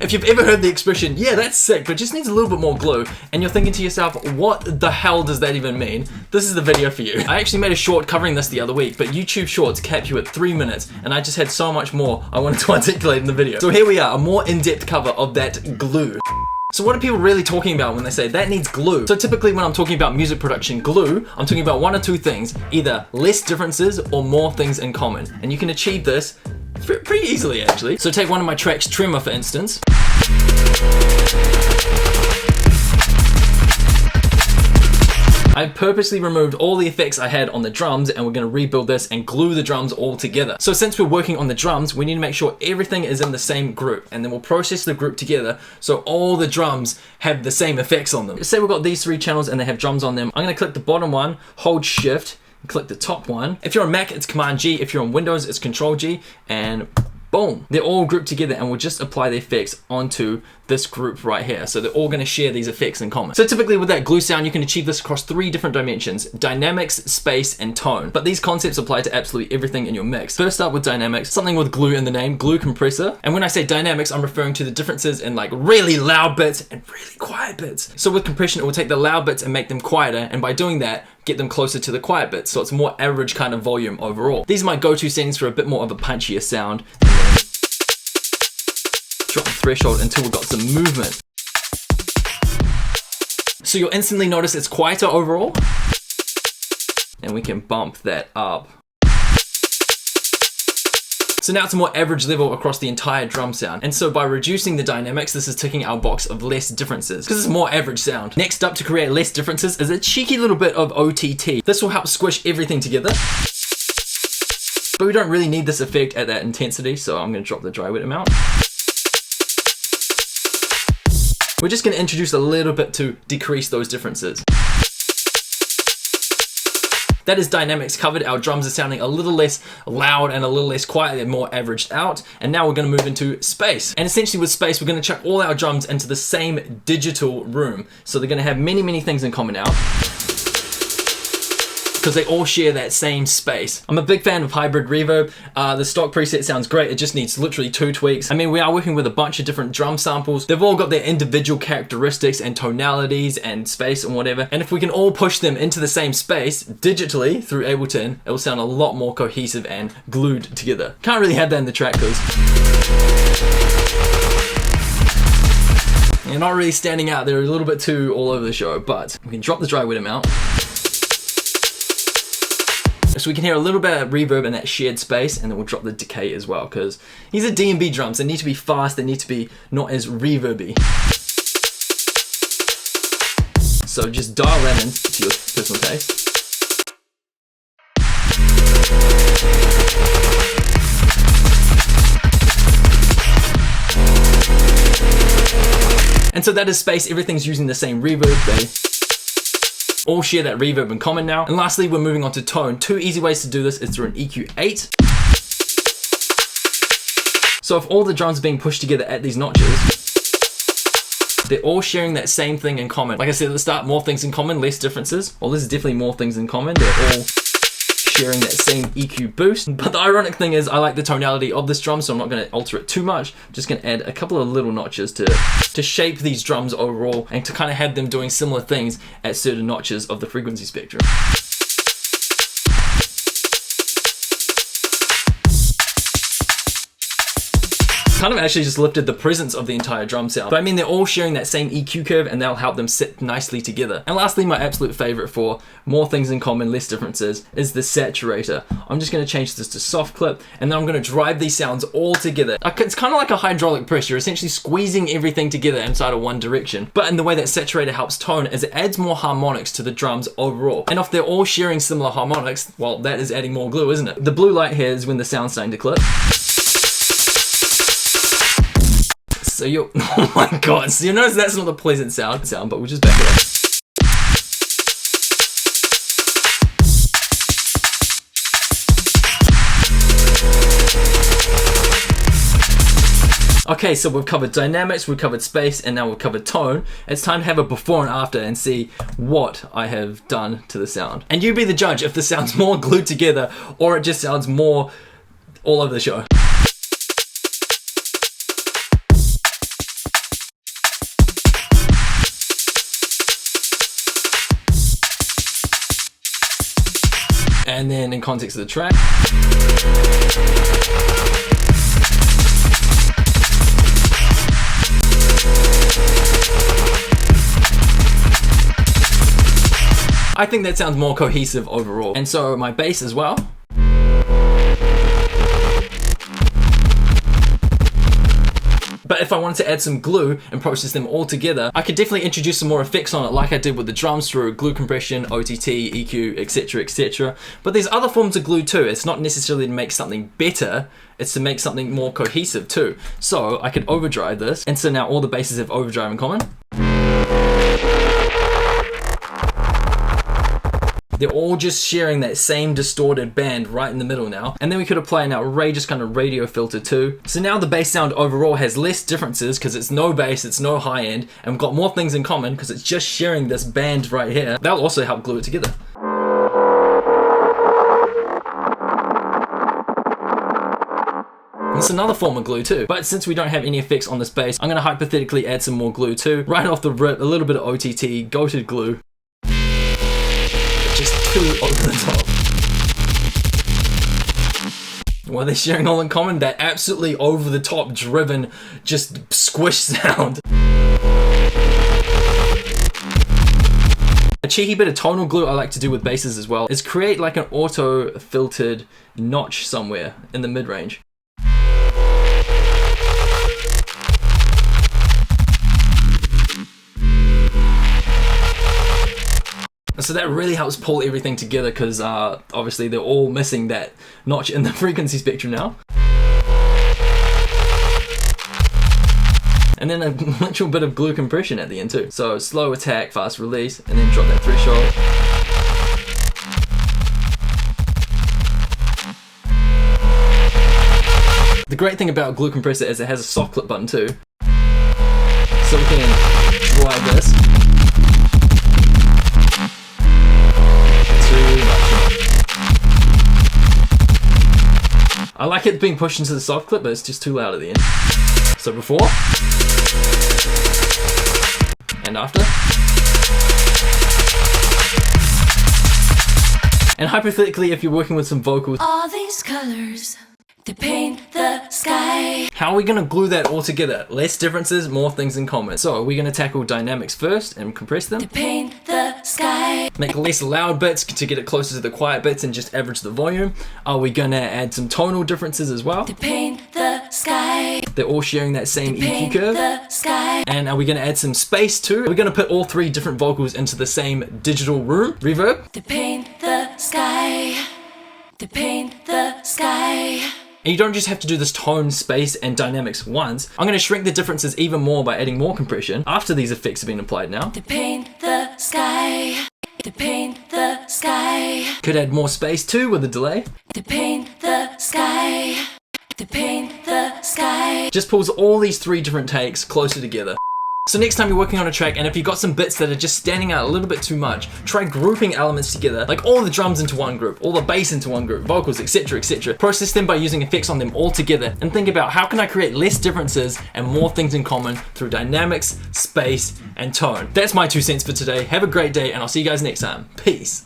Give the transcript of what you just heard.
If you've ever heard the expression, yeah, that's sick, but it just needs a little bit more glue, and you're thinking to yourself, what the hell does that even mean? This is the video for you. I actually made a short covering this the other week, but YouTube Shorts cap you at 3 minutes, and I just had so much more I wanted to articulate in the video. So here we are, a more in-depth cover of that glue. So what are people really talking about when they say that needs glue? So typically when I'm talking about music production glue, I'm talking about one or two things, either less differences or more things in common. And you can achieve this pretty easily actually. So take one of my tracks, Tremor, for instance. I purposely removed all the effects I had on the drums, and we're going to rebuild this and glue the drums all together. So since we're working on the drums, we need to make sure everything is in the same group, and then we'll process the group together so all the drums have the same effects on them. Say we've got these 3 channels and they have drums on them. I'm going to click the bottom one, hold shift, and click the top one. If you're on Mac, it's Command G. If you're on Windows, it's Control G, and boom, they're all grouped together, and we'll just apply the effects onto this group right here. So they're all going to share these effects in common. So typically with that glue sound, you can achieve this across 3 different dimensions: dynamics, space, and tone. But these concepts apply to absolutely everything in your mix. First up with dynamics, something with glue in the name, glue compressor. And when I say dynamics, I'm referring to the differences in like really loud bits and really quiet bits. So with compression, it will take the loud bits and make them quieter, and by doing that, get them closer to the quiet bits, so it's more average kind of volume overall. These are my go-to settings for a bit more of a punchier sound. Drop the threshold until we've got some movement. So you'll instantly notice it's quieter overall, and we can bump that up. So now it's a more average level across the entire drum sound. And so by reducing the dynamics, this is ticking our box of less differences, because it's a more average sound. Next up to create less differences is a cheeky little bit of OTT. This will help squish everything together. But we don't really need this effect at that intensity, so I'm going to drop the dry wet amount. We're just going to introduce a little bit to decrease those differences. That is dynamics covered. Our drums are sounding a little less loud and a little less quiet. They're more averaged out. And now we're going to move into space. And essentially with space, we're going to chuck all our drums into the same digital room. So they're going to have many, many things in common now, because they all share that same space. I'm a big fan of hybrid reverb. The stock preset sounds great. It just needs literally 2 tweaks. I mean, we are working with a bunch of different drum samples. They've all got their individual characteristics and tonalities and space and whatever. And if we can all push them into the same space digitally through Ableton, it will sound a lot more cohesive and glued together. Can't really have that in the track because you're not really standing out. They're a little bit too all over the show, but we can drop the dry wet amount. So we can hear a little bit of reverb in that shared space, and then we'll drop the decay as well, because these are D&B drums. They need to be fast, they need to be not as reverby. So just dial that in to your personal taste. And so that is space. Everything's using the same reverb. They all share that reverb in common now. And lastly, we're moving on to tone. 2 easy ways to do this is through an EQ8. So if all the drums are being pushed together at these notches, they're all sharing that same thing in common. Like I said at the start, more things in common, less differences. Well, this is definitely more things in common. They're all sharing that same EQ boost. But the ironic thing is I like the tonality of this drum, so I'm not going to alter it too much. I'm just going to add a couple of little notches to shape these drums overall, and to kind of have them doing similar things at certain notches of the frequency spectrum. Kind of actually just lifted the presence of the entire drum sound. But I mean, they're all sharing that same EQ curve, and that'll help them sit nicely together. And lastly, my absolute favorite for more things in common, less differences, is the saturator. I'm just going to change this to soft clip, and then I'm going to drive these sounds all together. It's kind of like a hydraulic press. You're essentially squeezing everything together inside of one direction. But in the way that saturator helps tone is it adds more harmonics to the drums overall. And if they're all sharing similar harmonics, well, that is adding more glue, isn't it? The blue light here is when the sound's starting to clip. So you'll, oh my god, so you notice that's not a pleasant sound, but we'll just back it up. Okay, so we've covered dynamics, we've covered space, and now we've covered tone. It's time to have a before and after and see what I have done to the sound. And you be the judge if this sounds more glued together or it just sounds more all over the show. And then in context of the track. I think that sounds more cohesive overall. And so my bass as well. But if I wanted to add some glue and process them all together, I could definitely introduce some more effects on it like I did with the drums through glue compression, OTT, EQ, etc, etc. But there's other forms of glue too. It's not necessarily to make something better, it's to make something more cohesive too. So I could overdrive this, and so now all the basses have overdrive in common. They're all just sharing that same distorted band right in the middle now. And then we could apply an outrageous kind of radio filter too. So now the bass sound overall has less differences because it's no bass, it's no high end, and we've got more things in common because it's just sharing this band right here. That'll also help glue it together. It's another form of glue too. But since we don't have any effects on this bass, I'm gonna hypothetically add some more glue too. Right off the rip, a little bit of OTT, goated glue. Just too over the top. Well, they're sharing all in common, that absolutely over the top driven, just squish sound. A cheeky bit of tonal glue I like to do with basses as well is create like an auto filtered notch somewhere in the mid-range. So that really helps pull everything together because obviously they're all missing that notch in the frequency spectrum now. And then a literal bit of glue compression at the end too. So slow attack, fast release, and then drop that threshold. The great thing about glue compressor is it has a soft clip button too. So we can drive this. I like it being pushed into the soft clip, but it's just too loud at the end. So before and after. And hypothetically, if you're working with some vocals, all these colors, they paint the sky. How are we gonna glue that all together? Less differences, more things in common. So we're gonna tackle dynamics first and compress them. They paint the sky. Make less loud bits to get it closer to the quiet bits and just average the volume. Are we gonna add some tonal differences as well? They paint the sky. They're all sharing that same EQ curve. The sky. And are we gonna add some space too? We're gonna put all three different vocals into the same digital room. Reverb. They paint the sky. They paint the sky. And you don't just have to do this tone, space, and dynamics once. I'm gonna shrink the differences even more by adding more compression after these effects have been applied now. They paint the sky. They paint the sky. Could add more space too with a delay. They paint the sky. They paint the sky. Just pulls all these three different takes closer together. So next time you're working on a track and if you've got some bits that are just standing out a little bit too much, try grouping elements together, like all the drums into one group, all the bass into one group, vocals, etc, etc. Process them by using effects on them all together and think about how can I create less differences and more things in common through dynamics, space, and tone. That's my 2 cents for today. Have a great day and I'll see you guys next time. Peace.